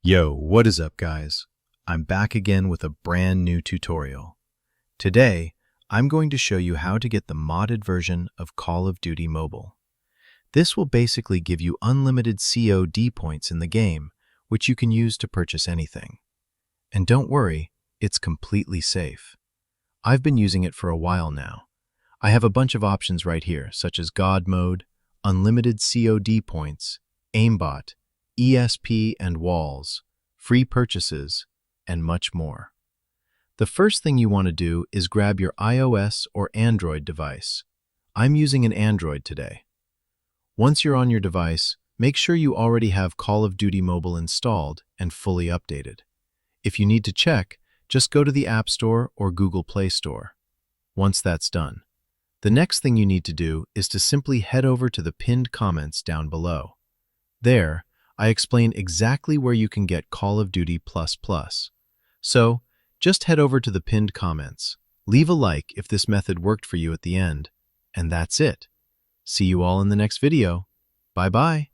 Yo, what is up, guys? I'm back again with a brand new tutorial. Today, I'm going to show you how to get the modded version of Call of Duty Mobile. This will basically give you unlimited COD points in the game, which you can use to purchase anything. And don't worry, it's completely safe. I've been using it for a while now. I have a bunch of options right here, such as God mode, unlimited COD points, aimbot, ESP and walls, free purchases, and much more. The first thing you want to do is grab your iOS or Android device. I'm using an Android today. Once you're on your device, make sure you already have Call of Duty Mobile installed and fully updated. If you need to check, just go to the App Store or Google Play Store. Once that's done, the next thing you need to do is to simply head over to the pinned comments down below. There, I explain exactly where you can get Call of Duty++. So, just head over to the pinned comments, leave a like if this method worked for you at the end, and that's it. See you all in the next video. Bye-bye.